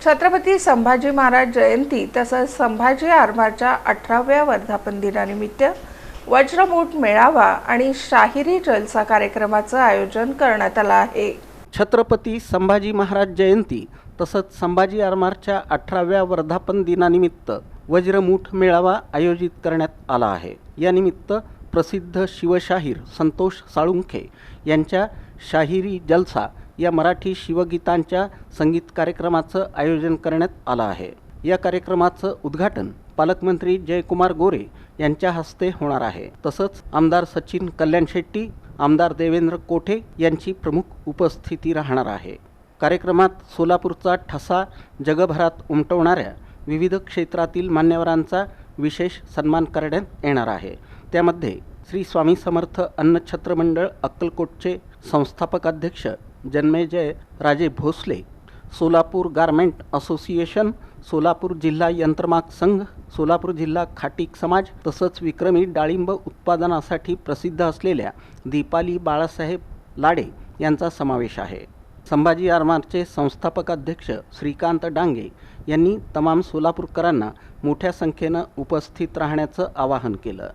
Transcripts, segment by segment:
छत्रपती संभाजी महाराज जयंती तसंच संभाजी आरमारच्या 18व्या वर्धापन दिनानिमित्त वज्रमूठ मेळावा आणि शाहिरी जलसा कार्यक्रमाचं आयोजन करण्यात आलं आहे। छत्रपती संभाजी महाराज जयंती तसंच संभाजी आरमारच्या 18व्या वर्धापन दिनानिमित्त वज्रमूठ मेळावा आयोजित करण्यात आला आहे। या निमित्त प्रसिद्ध शिवशाहीर संतोष साळुंखे यांच्या शाहिरी जलसा या मराठी शिवगीतांच्या संगीत कार्यक्रमाचं आयोजन करण्यात आलं आहे। या कार्यक्रमाचं उद्घाटन पालकमंत्री जयकुमार गोरे यांच्या हस्ते होणार आहे। तसंच आमदार सचिन कल्याण शेट्टी, आमदार देवेंद्र कोठे यांची प्रमुख उपस्थिती राहणार आहे। कार्यक्रमात सोलापूरचा ठसा जगभरात उमटवणाऱ्या विविध क्षेत्रातील मान्यवरांचा विशेष सन्मान करण्यात येणार आहे। त्यामध्ये श्री स्वामी समर्थ अन्नछत्र मंडळ अक्कलकोटचे संस्थापक अध्यक्ष जन्मेजय राजे भोसले, सोलापूर गारमेंट असोसिएशन, सोलापूर जिल्हा यंत्रमाग संघ, सोलापूर जिल्हा खाटीक समाज तसंच विक्रमी डाळिंब उत्पादनासाठी प्रसिद्ध असलेल्या दीपाली बाळासाहेब लाडे यांचा समावेश आहे। संभाजी आरमारचे संस्थापक अध्यक्ष श्रीकांत डांगे यांनी तमाम सोलापूरकरांना मोठ्या संख्येनं उपस्थित राहण्याचं आवाहन केलं।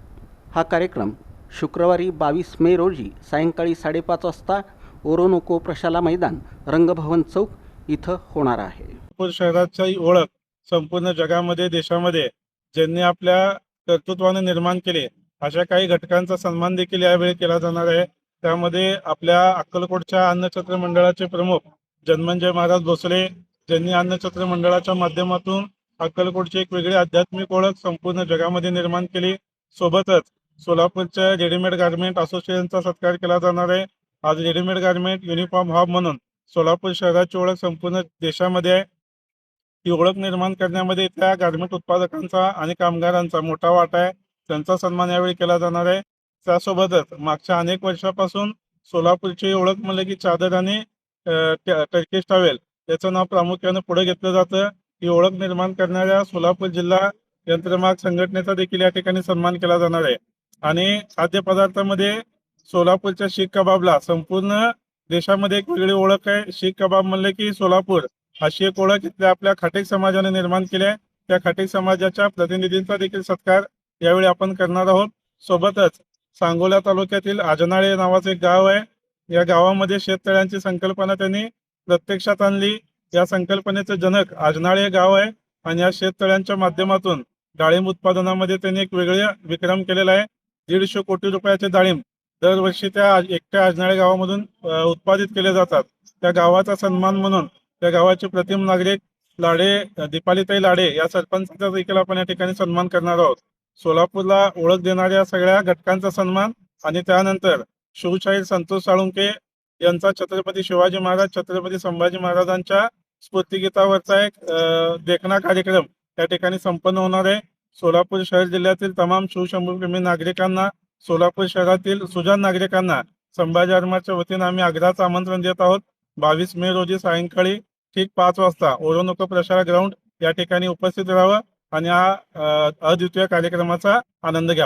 हा कार्यक्रम शुक्रवारी 22 मे रोजी सायंकाळी 5:30 वाजता ओरोनोको प्रशाला मैदान, रंगभवन चौक इथं होणार आहे। सोलापूर शहराची ओळख संपूर्ण जगामध्ये, देशामध्ये ज्यांनी आपल्या कर्तृत्वाने निर्माण केले अशा काही घटकांचा सन्मान देखील यावेळी केला जाणार आहे। त्यामध्ये आपल्या अक्कलकोटच्या अन्नछत्र मंडळाचे प्रमुख जन्मेजय महाराज भोसले, ज्यांनी अन्नछत्र मंडळाच्या माध्यमातून अक्कलकोटची एक वेगळी आध्यात्मिक ओळख संपूर्ण जगामध्ये निर्माण केली। सोबतच सोलापूरच्या रेडीमेड गारमेंट असोसिएशनचा सत्कार केला जाणार आहे। आज रेडीमेड गारमेंट युनिफॉर्म हब म्हणून सोलापूर शहराची ओळख संपूर्ण देशामध्ये आहे। ही ओळख निर्माण करण्यामध्ये त्या गारमेंट उत्पादकांचा आणि कामगारांचा मोठा वाटा आहे। त्यांचा सन्मान यावेळी केला जाणार आहे। त्यासोबतच मागच्या अनेक वर्षापासून सोलापूरची ओळख म्हणलं की चादर आणि टर्किश टॉवेल याचं नाव प्रामुख्याने पुढे घेतलं जातं। ही ओळख निर्माण करणाऱ्या सोलापूर जिल्हा यंत्रमाग संघटनेचा देखील या ठिकाणी सन्मान केला जाणार आहे। आणि खाद्यपदार्थामध्ये सोलापूरच्या शीख कबाबला संपूर्ण देशामध्ये एक वेगळी ओळख आहे। शीख कबाब म्हणले की सोलापूर अशी एक ओळख इथल्या आपल्या खाटीक समाजाने निर्माण केली आहे। त्या खाटीक समाजाच्या प्रतिनिधींचा देखील सत्कार यावेळी आपण करणार आहोत। सोबतच सांगोला तालुक्यातील आजनाळे नावाचे एक गाव आहे। या गावामध्ये शेततळ्यांची संकल्पना त्यांनी प्रत्यक्षात आणली। या संकल्पनेचं जनक आजनाळे गाव आहे आणि या शेततळ्यांच्या माध्यमातून डाळिंब उत्पादनामध्ये त्यांनी एक वेगळा विक्रम केलेला आहे। 150 कोटी रुपयाचे डाळिंब दरवर्षी त्या एकट्या आजनाळे गावामधून उत्पादित केले जातात। त्या गावाचा सन्मान म्हणून त्या गावाचे प्रतिम नागरिक लाडे दीपालीताई लाडे या सरपंचाचा देखील आपण या ठिकाणी सन्मान करणार आहोत। सोलापूरला ओळख देणाऱ्या सगळ्या घटकांचा सन्मान आणि त्यानंतर शिवशाहीर संतोष साळुंखे यांचा छत्रपती शिवाजी महाराज, छत्रपती संभाजी महाराजांच्या स्फूर्तिगीतावरचा एक देखणा कार्यक्रम या ठिकाणी संपन्न होणार आहे। सोलापूर शहर जिल्ह्यातील तमाम शिवशंभूप्रेमी नागरिकांना, सोलापूर शहरातील सुजाण नागरिकांना संभाजी आरमारच्या वतीनं आम्ही आग्रहाचं आमंत्रण देत आहोत। 22 मे रोजी सायंकाळी ठीक 5 वाजता ओरोनोको प्रशाला ग्राउंड या ठिकाणी उपस्थित राहावं आणि हा अद्वितीय कार्यक्रमाचा आनंद घ्यावा।